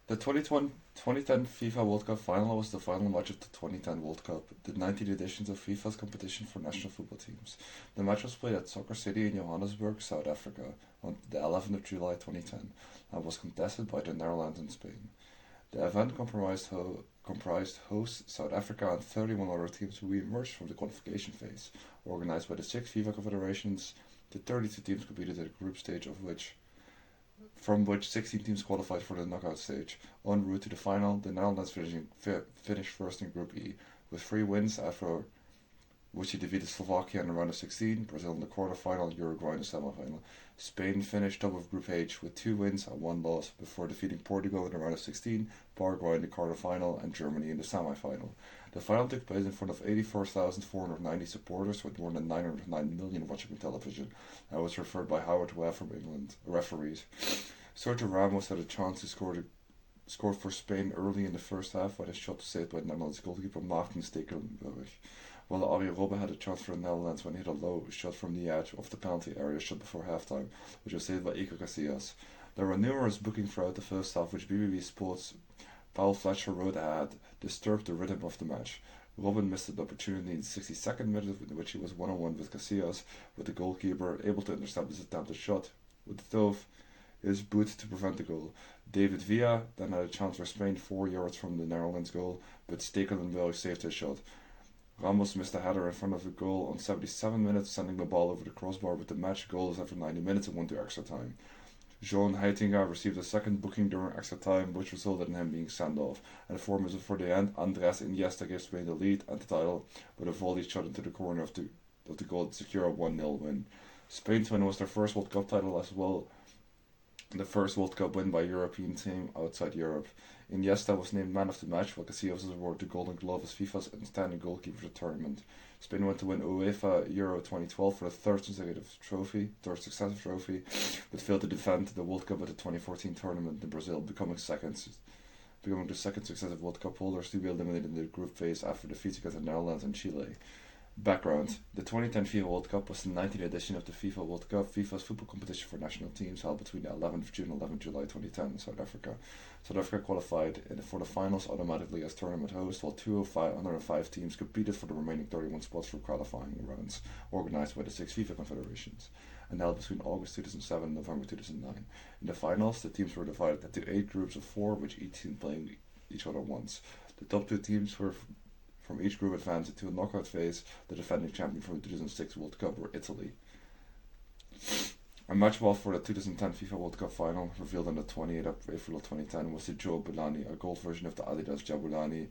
The 2010 FIFA World Cup final was the final match of the 2010 World Cup, the 19th edition of FIFA's competition for national football teams. The match was played at Soccer City in Johannesburg, South Africa, on the 11th of July 2010, and was contested by the Netherlands and Spain. The event comprised hosts South Africa and 31 other teams who emerged from the qualification phase. Organized by the six FIFA confederations, the 32 teams competed at the group stage from which 16 teams qualified for the knockout stage. En route to the final, the Netherlands finished first in Group E, with 3 wins after which he defeated Slovakia in the round of 16, Brazil in the quarterfinal, Uruguay in the semifinal. Spain finished top of Group H with 2 wins and 1 loss before defeating Portugal in the round of 16, Paraguay in the quarterfinal, and Germany in the semifinal. The final took place in front of 84,490 supporters with more than 909 million watching on television and was referred by Howard Webb from England referees. Sergio Ramos had a chance to scored for Spain early in the first half when his shot was saved by the Netherlands goalkeeper Maarten Stekelenburg, while Arjen Robben had a chance for the Netherlands when he hit a low shot from the edge of the penalty area shot before halftime, which was saved by Iker Casillas. There were numerous bookings throughout the first half, which BBB Sports' Paul Fletcher wrote had disturbed the rhythm of the match. Robben missed an opportunity in the 62nd minute in which he was one-on-one with Casillas, with the goalkeeper able to intercept his attempted shot with the toe of his boot to prevent the goal. David Villa then had a chance for Spain 4 yards from the Netherlands goal, but Stekelenburg saved his shot. Ramos missed a header in front of the goal on 77 minutes, sending the ball over the crossbar, but the match goal was after 90 minutes and went to extra time. Jean Heitinga received a second booking during extra time, which resulted in him being sent off, and 4 minutes before the end, Andres Iniesta gave Spain the lead and the title with a volley shot into the corner of the goal to secure a 1-0 win. Spain's win was their first World Cup title as well, the first World Cup win by a European team outside Europe. Iniesta was named man of the match, while Casillas was awarded the Golden Glove as FIFA's outstanding goalkeeper of the tournament. Spain went to win UEFA Euro 2012 for the third successive trophy, but failed to defend the World Cup at the 2014 tournament in Brazil, becoming the second successive World Cup holders to be eliminated in the group phase after defeats against the Netherlands and Chile. Background: the 2010 FIFA World Cup was the 19th edition of the FIFA World Cup, FIFA's football competition for national teams, held between the 11th of June and 11th July 2010 in South Africa. South Africa qualified for the finals automatically as tournament host, while 205 teams competed for the remaining 31 spots for qualifying rounds, organized by the 6 FIFA confederations, and held between August 2007 and November 2009. In the finals, the teams were divided into 8 groups of 4, with each team playing each other once. The top 2 teams from each group advanced into a knockout phase. The defending champion from the 2006 World Cup were Italy. A match ball for the 2010 FIFA World Cup final, revealed on the 28th of April 2010, was the Joe Bulani, a gold version of the Adidas Jabulani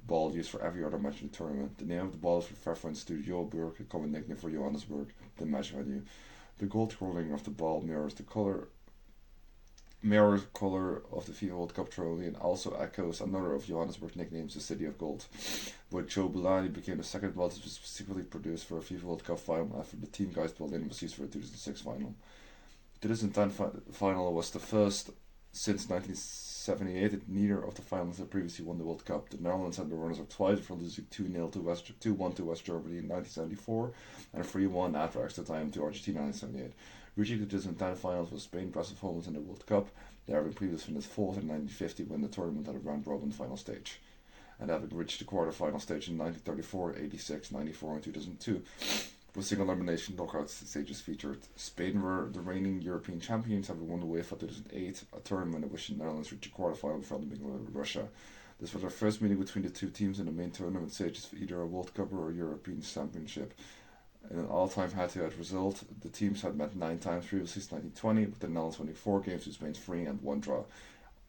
ball used for every other match in the tournament. The name of the ball is with reference to Joburg, a common nickname for Johannesburg, the match venue. The gold coloring of the ball mirrors the color of the FIFA World Cup trophy and also echoes another of Johannesburg's nicknames, the City of Gold, where Joe Bulani became the second ball to be specifically produced for a FIFA World Cup final after the Team Guys built-in was used for the 2006 final. The 2010 final was the first since 1978 that neither of the finals had previously won the World Cup. The Netherlands had the runners-up twice for losing 2-1 to West Germany in 1974 and 3-1 after extra time to Argentina in 1978. Reaching the 2010 finals was Spain Brazil performance in the World Cup. They having previously finished 4th in 1950 when the tournament had a round-robin final stage, and having reached the quarter-final stage in 1934, 86, 94 and 2002. With single elimination knockout stages featured. Spain were the reigning European champions, having won the UEFA 2008, a tournament in which the Netherlands reached the quarter-final before England and Russia. This was their first meeting between the 2 teams in the main tournament stages for either a World Cup or a European Championship. In an all-time head-to-head result, the teams had met 9 times previously since 1920, with the Netherlands winning 4 games to Spain's 3 and 1 draw,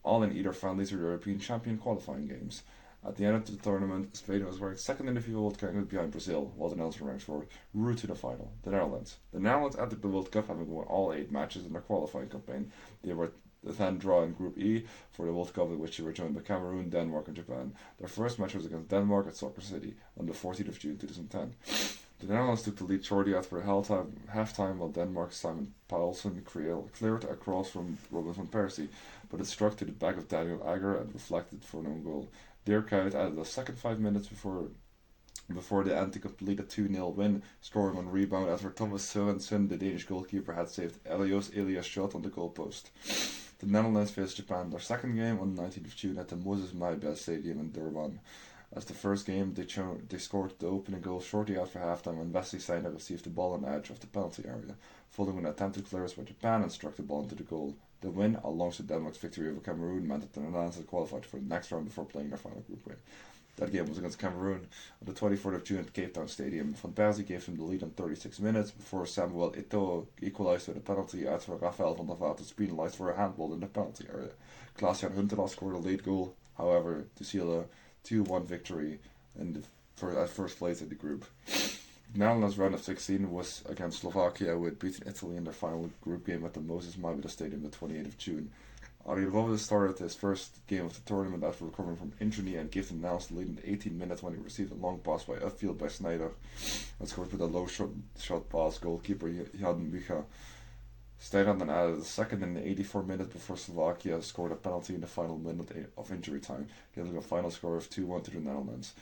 all in either friendlies or European champion qualifying games. At the end of the tournament, Spain was ranked second in the FIFA World Cup behind Brazil, while the Netherlands were ranked 4th, route to the final. The Netherlands entered the World Cup having won all 8 matches in their qualifying campaign. They were then draw in Group E for the World Cup, in which they were joined by Cameroon, Denmark and Japan. Their first match was against Denmark at Soccer City on the 14th of June 2010. The Netherlands took the lead shortly after half-time, while Denmark's Simon Paulsen cleared a cross from Robin van Persie, but it struck to the back of Daniel Agger and reflected for an own goal. Dirkhout added a second 5 minutes before the end to complete a 2-0 win, scoring on rebound after Thomas Sørensen, the Danish goalkeeper, had saved Elias shot on the goalpost. The Netherlands faced Japan their second game on the 19th of June at the Moses Maibel Stadium in Durban. As the first game, they scored the opening goal shortly after halftime when Wesley Sneijder received the ball on the edge of the penalty area, following an attempted clearance by Japan and struck the ball into the goal. The win, alongside Denmark's victory over Cameroon, meant that the Netherlands had qualified for the next round before playing their final group win. That game was against Cameroon on the 24th of June at Cape Town Stadium. Van Persie gave them the lead in 36 minutes before Samuel Eto'o equalised with a penalty after Rafael van der Vaart was penalised for a handball in the penalty area. Klaas-Jan Huntelaar scored a late goal, however, to seal a 2-1 victory at first place in the group. The Netherlands' round of 16 was against Slovakia, who had beaten Italy in their final group game at the Moses Maibel Stadium the 28th of June. Arjen Robben started his first game of the tournament after recovering from injury and gave the Netherlands the lead in 18 minutes when he received a long pass by upfield by Sneijder and scored with a low shot pass goalkeeper Jan Mucha. Sneijder then added a second in the 84 minutes before Slovakia scored a penalty in the final minute of injury time, giving a final score of 2-1 to the Netherlands.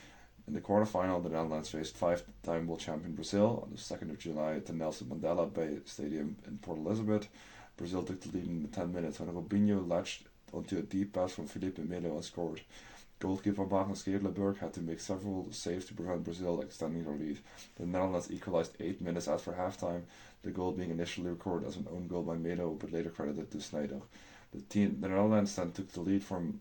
In the quarter-final, the Netherlands faced five-time world champion Brazil on the 2nd of July at the Nelson Mandela Bay Stadium in Port Elizabeth. Brazil took the lead in the 10 minutes when Robinho latched onto a deep pass from Felipe Melo and scored. Goalkeeper Magnus Geerleburg had to make several saves to prevent Brazil extending their lead. The Netherlands equalised 8 minutes after half-time, the goal being initially recorded as an own goal by Melo but later credited to Sneijder. The Netherlands then took the lead from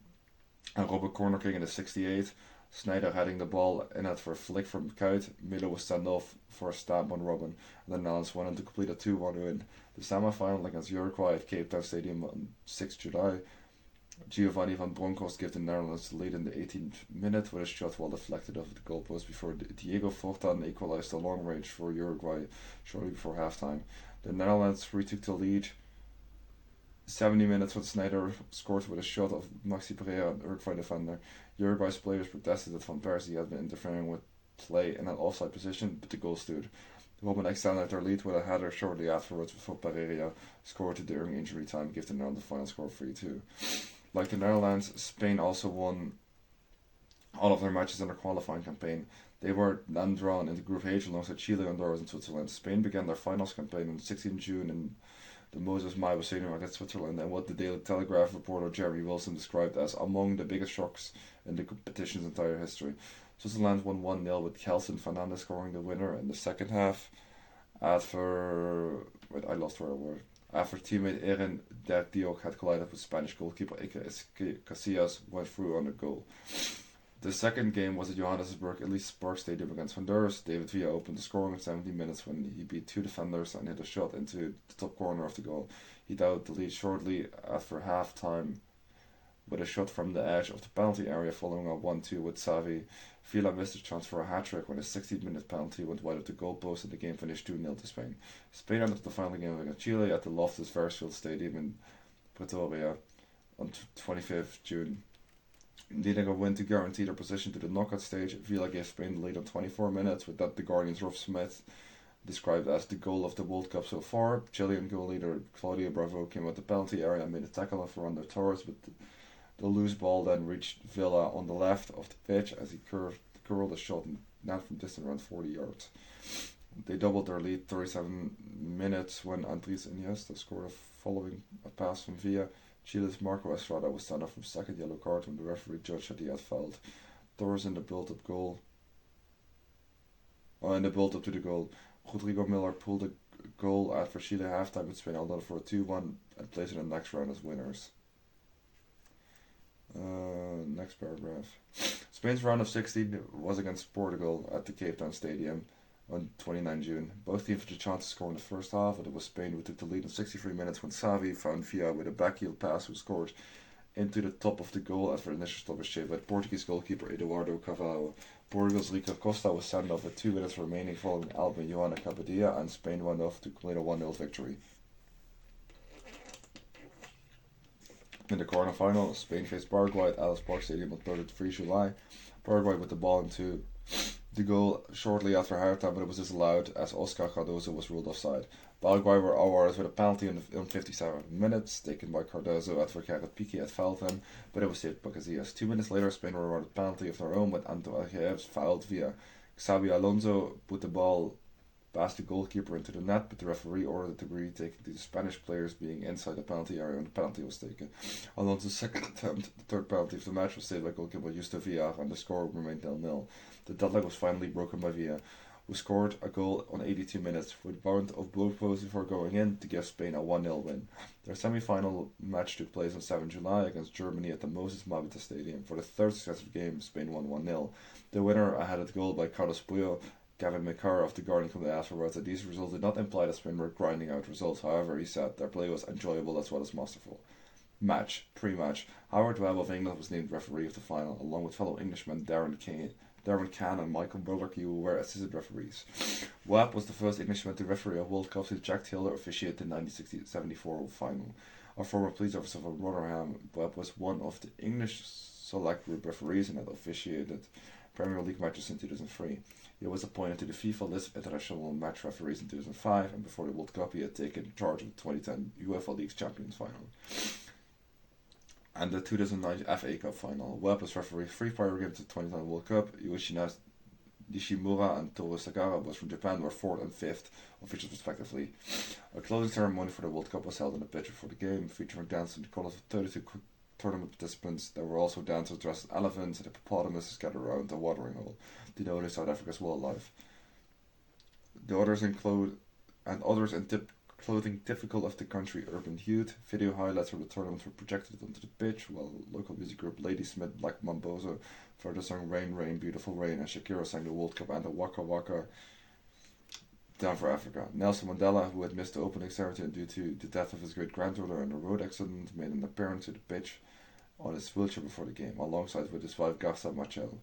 a Robben corner kick in the 68th. Sneijder heading the ball in it for a flick from Kuit. Milo was sent off for a stab on Robben, and the Netherlands went on to complete a 2-1 win. The semi-final against Uruguay at Cape Town Stadium on 6th July. Giovanni van Bronckhorst gave the Netherlands the lead in the 18th minute with a shot well deflected off the goalpost before Diego Fortan equalised the long range for Uruguay shortly before halftime. The Netherlands retook the lead 70 minutes when Sneijder scored with a shot of Maxi Pereira, an Uruguay defender. Uruguay's players protested that Van Persie had been interfering with play in an offside position, but the goal stood. Robben extended their lead with a header shortly afterwards before Pereira scored during injury time, giving the Netherlands the final score 3-2. Like the Netherlands, Spain also won all of their matches in their qualifying campaign. They were then drawn into Group H alongside Chile, Honduras and Switzerland. Spain began their finals campaign on 16 June in the Moses Maibel Stadium against Switzerland, and what the Daily Telegraph reporter Jeremy Wilson described as among the biggest shocks in the competition's entire history. Switzerland won 1-0 with Kelson Fernandes scoring the winner in the second half after teammate Erin Der Diok had collided with Spanish goalkeeper Iker Casillas went through on a goal. The second game was at Johannesburg Elite Park Stadium against Honduras. David Villa opened the scoring in 17 minutes when he beat two defenders and hit a shot into the top corner of the goal. He doubled the lead shortly after half-time with a shot from the edge of the penalty area following a 1-2 with Xavi. Villa missed a chance for a hat-trick when a 16-minute penalty went wide of the goalpost and the game finished 2-0 to Spain. Spain entered the final game against Chile at the Loftus Versfeld Stadium in Pretoria on 25th June. Needing a win to guarantee their position to the knockout stage, Villa gave Spain the lead on 24 minutes, with that the Guardian's Rob Smith described as the goal of the World Cup so far. Chilean goal leader Claudio Bravo came out the penalty area and made a tackle on Fernando Torres, but the loose ball then reached Villa on the left of the pitch as he curled a shot net from distance around 40 yards. They doubled their lead 37 minutes when Andres Iniesta scored following a pass from Villa. Chile's Marco Estrada was sent off from second yellow card when the referee judged that he had fouled. Torres in the build-up to the goal, Rodrigo Miller pulled a goal at for Chile halftime with Spain held for a 2-1 and placed in the next round as winners. Next paragraph. Spain's round of 16 was against Portugal at the Cape Town Stadium on 29 June. Both teams had a chance to score in the first half, and it was Spain who took the lead in 63 minutes when Xavi found Villa with a backheel pass who scored into the top of the goal after initial stoppage saved by Portuguese goalkeeper Eduardo Carvalho. Portugal's Rico Costa was sent off with 2 minutes remaining following Alba Joana Capadilla, and Spain went off to complete a 1-0 victory. In the quarter-final, Spain faced Paraguay at Allianz Park Stadium on 3 July. Paraguay with the ball into the goal shortly after halftime, but it was disallowed as Oscar Cardozo was ruled offside. Paraguay were awarded with a penalty in 57 minutes, taken by Cardozo after Gareth Piqué had fouled him, but it was saved by Casillas. 2 minutes later, Spain were awarded a penalty of their own, but Anto Algeves fouled via Xabi Alonso put the ball passed the goalkeeper into the net, but the referee ordered the debris taken to the Spanish players being inside the penalty area when the penalty was taken. Alonso's second attempt, the third penalty of the match, was saved by goalkeeper Justo Villa, and the score remained 0-0. The deadlock was finally broken by Villa, who scored a goal on 82 minutes with warrant of both posts before going in to give Spain a 1-0 win. Their semi-final match took place on 7 July against Germany at the Moses Mabita Stadium. For the third successive game, Spain won 1-0. The winner had a goal by Carlos Puyo. Gavin McCarr of The Guardian claimed afterwards that these results did not imply that Spain were grinding out results. However, he said their play was enjoyable as well as masterful. Pre-match. Howard Webb of England was named referee of the final, along with fellow Englishmen Darren Cann and Michael Bullocky, who were assistant referees. Webb was the first Englishman to referee a World Cup since Jack Taylor officiated the 1974 final. A former police officer from Rotherham, Webb was one of the English select group referees and had officiated Premier League matches in 2003. He was appointed to the FIFA list of international match referees in 2005, and before the World Cup he had taken charge of the 2010 UEFA League Champions final and the 2009 FA Cup final. Webb was referee 3 prior games of the 2010 World Cup. Nishimura and Toru Sagara was from Japan were 4th and 5th officials respectively. A closing ceremony for the World Cup was held in the pitch before the game, featuring dance in the colours of 32 tournament participants. There were also dancers dressed as elephants and hippopotamuses gathered around the watering hole, denoting South Africa's wildlife. The others include others in clothing typical of the country urban youth. Video highlights from the tournament were projected onto the pitch, while local music group Ladysmith Black Mambozo further sang Rain Rain Beautiful Rain, and Shakira sang the World Cup anthem Waka Waka Down for Africa. Nelson Mandela, who had missed the opening ceremony due to the death of his great granddaughter in a road accident, made an appearance to the pitch on his wheelchair before the game, alongside with his wife Garza Machel.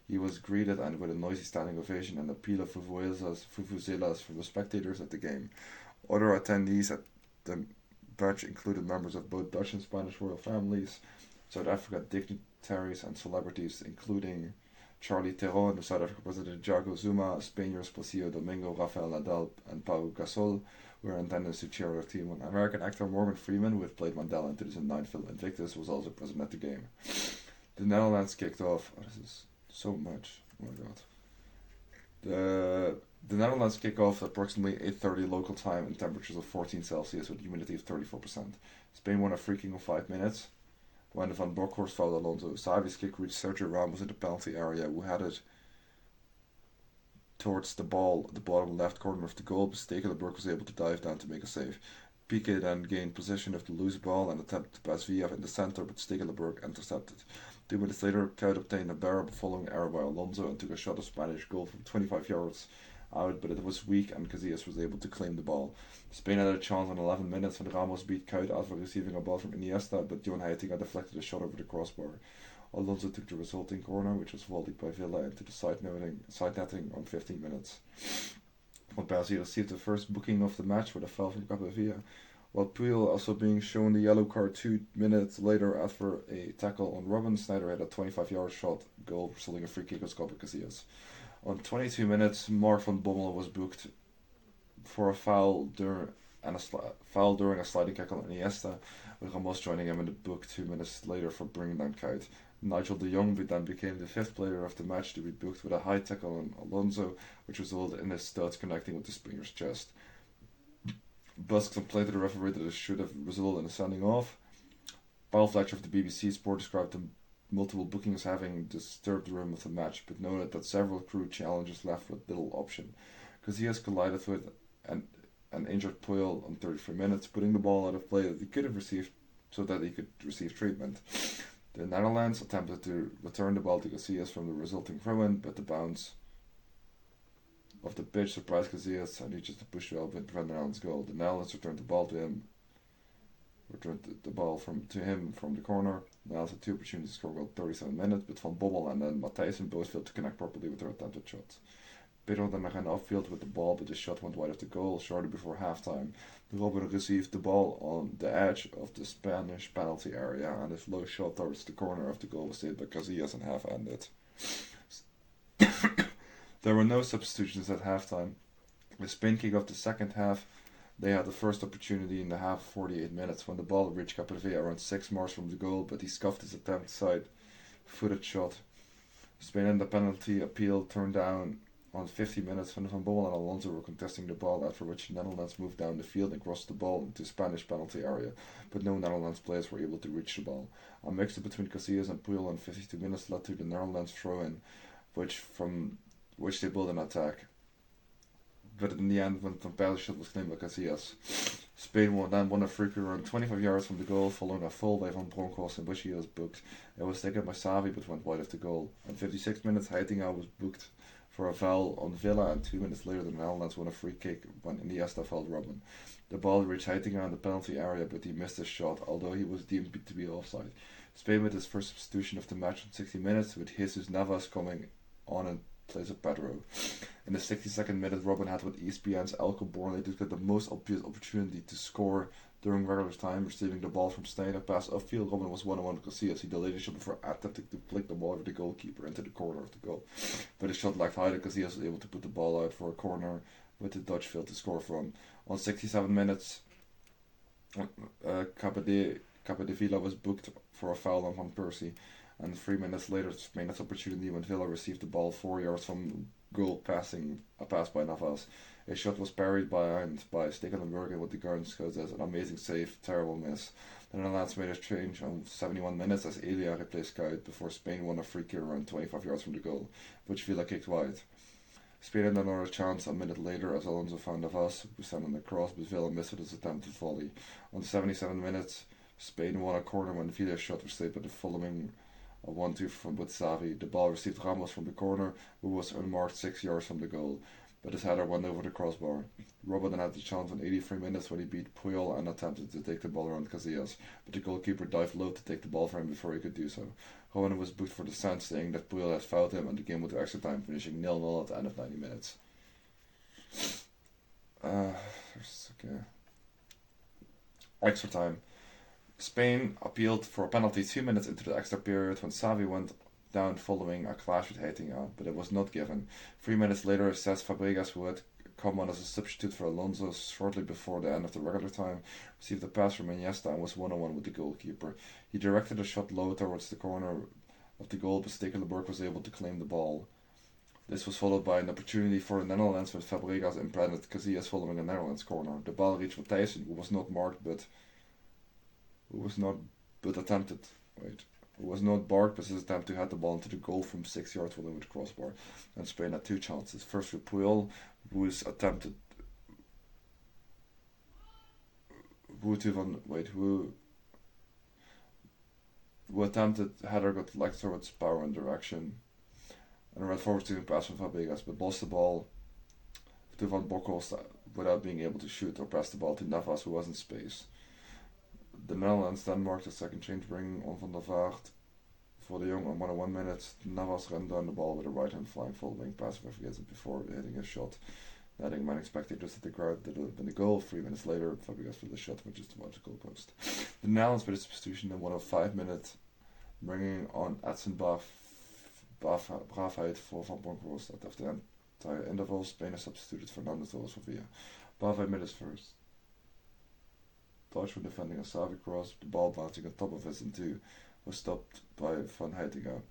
He was greeted and with a noisy standing ovation and a peal of vuvuzelas from the spectators at the game. Other attendees at the match included members of both Dutch and Spanish royal families, South Africa dignitaries and celebrities including Charlie Theron, the South African President Jacob Zuma, Spaniards Placido Domingo, Rafael Nadal and Pau Gasol were in attendance to cheer their team on. American actor Morgan Freeman, who had played Mandela in 2009 film Invictus, was also present at the game. The Netherlands kicked off. Oh, this is so much. Oh my god. The Netherlands kick off at approximately 8:30 local time in temperatures of 14 Celsius with humidity of 34%. Spain won a free kick of 5 minutes when Van Bronckhorst fouled Alonso. Xavi's kick reached Sergio Ramos in the penalty area, who had it towards the ball at the bottom left corner of the goal, but Stekelenburg was able to dive down to make a save. Piqué then gained possession of the loose ball and attempted to pass Villa in the centre, but Stekelenburg intercepted. 2 minutes later, Kuyt obtained a barrel following error by Alonso and took a shot of Spanish goal from 25 yards out, but it was weak and Casillas was able to claim the ball. Spain had a chance in 11 minutes when Ramos beat Kuyt after receiving a ball from Iniesta, but John Heitinga deflected a shot over the crossbar. Alonso took the resulting corner, which was volleyed by Villa into the side netting on 15 minutes. Van Persie received the first booking of the match with a foul from Capdevila, while Puyol also being shown the yellow card 2 minutes later after a tackle on Robin. Sneijder had a 25-yard shot goal, resulting in a free kick of Scott Casillas. On 22 minutes, Mark van Bommel was booked for a foul during a sliding tackle on Iniesta, with Ramos joining him in the book 2 minutes later for bringing down Kuyt. Nigel de Jong then became the 5th player of the match to be booked with a high tackle on Alonso, which resulted in his studs connecting with the Springer's chest. Busk complained to the referee that it should have resulted in a sending off. Paul Fletcher of the BBC Sport described the multiple bookings having disturbed the rhythm of the match, but noted that several crew challenges left with little option. Casillas collided with an injured Puyol on 33 minutes, putting the ball out of play that he could have received so that he could receive treatment. The Netherlands attempted to return the ball to Casillas from the resulting throw-in, but the bounce of the pitch surprised Casillas and he just pushed well to prevent the Netherlands' goal. The Netherlands returned the ball to him from the corner. The Netherlands had 2 opportunities to score goal 37 minutes, but Van Bommel and then Matthijssen both failed to connect properly with their attempted shots. Pedro then ran upfield with the ball, but the shot went wide of the goal shortly before halftime. Robben received the ball on the edge of the Spanish penalty area, and his low shot towards the corner of the goal was saved by Casillas and half-ended. There were no substitutions at halftime. With Spain kicked off the second half, they had the first opportunity in the half 48 minutes when the ball reached Capdevila around 6 yards from the goal, but he scuffed his attempt side-footed shot. Spain in the penalty appeal turned down On 50 minutes, Van Bommel and Alonso were contesting the ball, after which the Netherlands moved down the field and crossed the ball into Spanish penalty area, but no Netherlands players were able to reach the ball. A mix between Casillas and Puyol in 52 minutes led to the Netherlands throw-in, from which they built an attack. But in the end, when Van Persie's shot was claimed by Casillas, Spain won a free kick around 25 yards from the goal, following a foul by Van Bronckhorst in which he was booked. It was taken by Xavi but went wide of the goal. In 56 minutes, Heitinga was booked for a foul on Villa, and 2 minutes later the Netherlands won a free kick when Iniesta fouled Robben. The ball reached Heitinga in the penalty area, but he missed his shot, although he was deemed to be offside. Spain made his first substitution of the match in 60 minutes, with Jesus Navas coming on in place of Pedro. In the 62nd minute, Robben had with ESPN's Elko Borne to get the most obvious opportunity to score during regular time, receiving the ball from Stein. A pass upfield, Robben was 1-on-1 with Casillas. He delayed the shot before attempting to flick the ball over the goalkeeper into the corner of the goal. But the shot lacked height, and Casillas was able to put the ball out for a corner, with the Dutch field to score from. On 67 minutes, Capdevila was booked for a foul on Van Persie, and 3 minutes later, Spain had opportunity when Villa received the ball 4 yards from goal, passing a pass by Navas. His shot was parried by Stekelenburg with the Gardens as an amazing save, terrible miss. The Netherlands made a change on 71 minutes as Elia replaced Kuyt before Spain won a free kick around 25 yards from the goal, which Villa kicked wide. Spain had another chance a minute later as Alonso found Navas, who sent on the cross, but Villa missed with his attempted volley. On 77 minutes, Spain won a corner when Villa's shot was saved by the following a 1-2 from with Xavi. The ball received Ramos from the corner, who was unmarked 6 yards from the goal, but his header went over the crossbar. Robben then had the chance in 83 minutes when he beat Puyol and attempted to take the ball around Casillas, but the goalkeeper dived low to take the ball from him before he could do so. Robben was booked for dissent, saying that Puyol had fouled him, and the game went to extra time, finishing 0-0 at the end of 90 minutes. Extra time. Spain appealed for a penalty 2 minutes into the extra period when Xavi went down following a clash with Heitinga, but it was not given. 3 minutes later, Cesc Fabregas, who had come on as a substitute for Alonso shortly before the end of the regular time, received a pass from Iniesta and was 1-on-1 with the goalkeeper. He directed a shot low towards the corner of the goal, but Stekelenburg was able to claim the ball. This was followed by an opportunity for the Netherlands with Fabregas implanted Casillas following a Netherlands corner. The ball reached Matthijssen, who was not marked but attempted. Who was not barred, but his attempt to head the ball into the goal from 6 yards well over the crossbar. And Spain had two chances. First with Puyol, who attempted header got legged towards power and direction, and ran forward to pass from Fabregas, but lost the ball to Van Bronckhorst without being able to shoot or pass the ball to Navas, who was in space. The Netherlands then marked a second change, bringing on Van der Vaart for de Jong on 1-on-1 minutes. Navas ran down the ball with a right hand flying full wing pass before hitting his shot, netting many spectators at the crowd that had been the goal. 3 minutes later, Fabregas for the shot, which is towards the goalpost. The Netherlands made a substitution in 105 minutes, bringing on Edson Braafheid for Van Bronckhorst. After the entire interval, Spain has substituted Fernandez for Villa. Braafheid made his first touch when defending a Xavi cross. The ball bouncing on top of his into was stopped by Van Heitinga.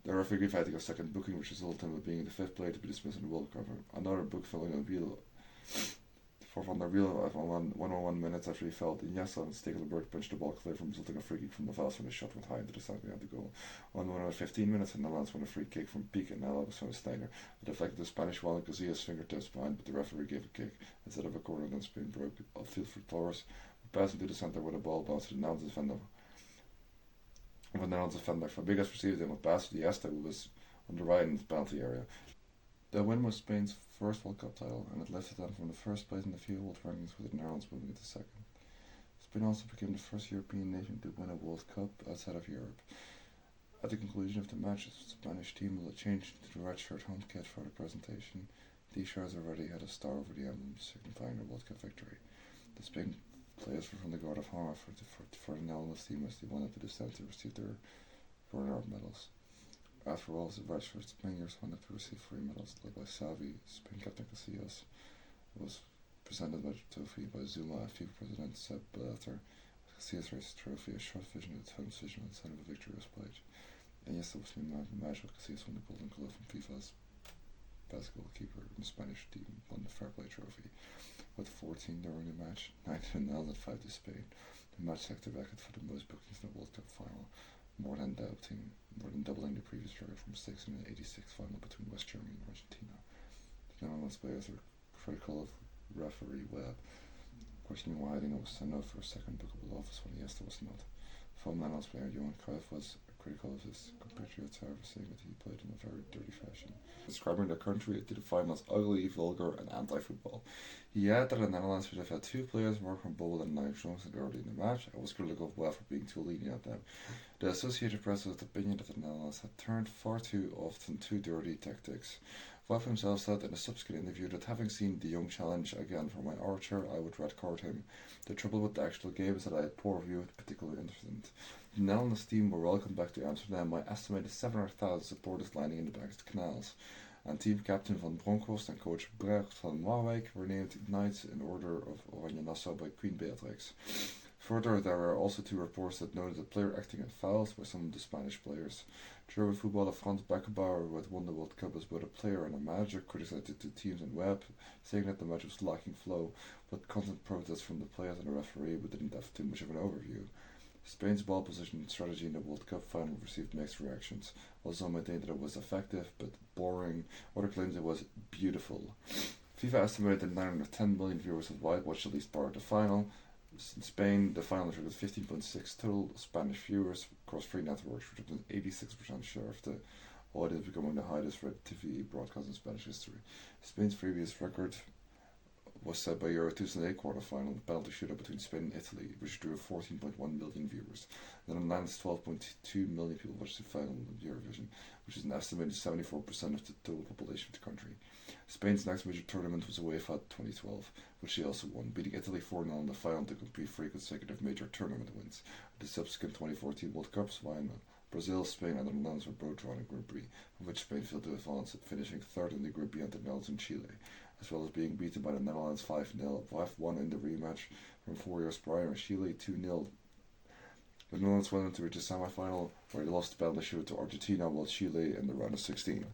The referee gave Heitinga a second booking, which resulted in him being the fifth player to be dismissed in the World Cup. Another book filling a wheel for Van der Wiel on 1-on-1 minutes after he felt Iniesta and Stekelenburg punched the ball clear from resulting a free kick from Navas when the shot went high into the side behind the goal. On 115 minutes, the Netherlands won a free kick from Pique and Ellis from Steiner. It deflected the Spanish wall and Casillas' fingertips behind, but the referee gave a kick instead of a corner. Then Spain broke it upfield for Torres, who passed into the centre with a ball bounced to the Netherlands defender. Fabregas received him with pass to Iniesta, who was on the right in the penalty area. The win was Spain's first World Cup title, and it lifted them from the first place in the FIFA World Rankings, with the Netherlands moving into second. Spain also became the first European nation to win a World Cup outside of Europe. At the conclusion of the match, the Spanish team will change to the red shirt home kit for the presentation. These shirts already had a star over the emblem, signifying the World Cup victory. The Spain players were from the Guard of Honor for the Netherlands team, as they wanted to descend to receive their runner-up medals. After all, the red shirts players wanted to receive 3 medals, led by Xavi. Spain captain Casillas was presented by the trophy by Zuma and FIFA President Sepp Blatter. Casillas raised the trophy, a short vision of the time's vision and sign of a victory was played. And yes, that was the match of Casillas won the Golden Glove from FIFA's best goalkeeper, and the Spanish team won the Fair Play Trophy with 14 during the match, 9 to the Netherlands, 5 to Spain. The match set the record for the most bookings in the World Cup final, more than doubling the previous record from 686 final between West Germany and Argentina. The Netherlands players were critical of referee Webb, questioning why Heidinga was sent out for a second bookable office when Iniesta was not. Former Netherlands player Johan Cruyff was critical of his compatriots, however, saying that he played in a very dirty fashion, describing their country to the final as ugly, vulgar and anti-football. He added that the Netherlands would have had 2 players more bold than 9 strokes early in the match, and was critical of Webb for being too lenient at them. The Associated Press was of the opinion that the Netherlands had turned far too often to dirty tactics. Webb himself said in a subsequent interview that having seen De Jong challenge again for my archer, I would red card him. The trouble with the actual game is that I had poor view of the particular incident. The Netherlands team were welcomed back to Amsterdam by estimated 700,000 supporters lining in the banks of the canals, and team captain Van Bronckhorst and coach Bert van Marwijk were named Knights in Order of Oranje Nassau by Queen Beatrix. Further, there were also 2 reports that noted a player acting in fouls by some of the Spanish players. German footballer Franz Beckenbauer, who had won the World Cup as both a player and a manager, criticized the 2 teams on Webb, saying that the match was lacking flow, with constant protests from the players and the referee, but didn't have too much of an overview. Spain's ball position and strategy in the World Cup final received mixed reactions. While some maintained that it was effective but boring, other claimed it was beautiful. FIFA estimated that 910 million viewers worldwide watched at least part of the final. In Spain, the final attracted 15.6 total Spanish viewers across 3 networks, which was an 86% share of the audience, becoming the highest rated TV broadcast in Spanish history. Spain's previous record was set by Euro 2008 quarter-final, the penalty shootout between Spain and Italy, which drew 14.1 million viewers. The Netherlands, 12.2 million people watched the final in Eurovision, which is an estimated 74% of the total population of the country. Spain's next major tournament was UEFA 2012, which they also won, beating Italy 4-0 in the final to complete 3 consecutive major tournament wins. The subsequent 2014 World Cups, Brazil, Spain and the Netherlands were both drawn in Group B, from which Spain failed to advance, finishing 3rd in the Group B under the Netherlands and Chile, as well as being beaten by the Netherlands 5-1 in the rematch from 4 years prior, and Chile 2-0. The Netherlands went on to reach the semi-final, where they lost the penalty shootout to Argentina, while Chile in the round of 16.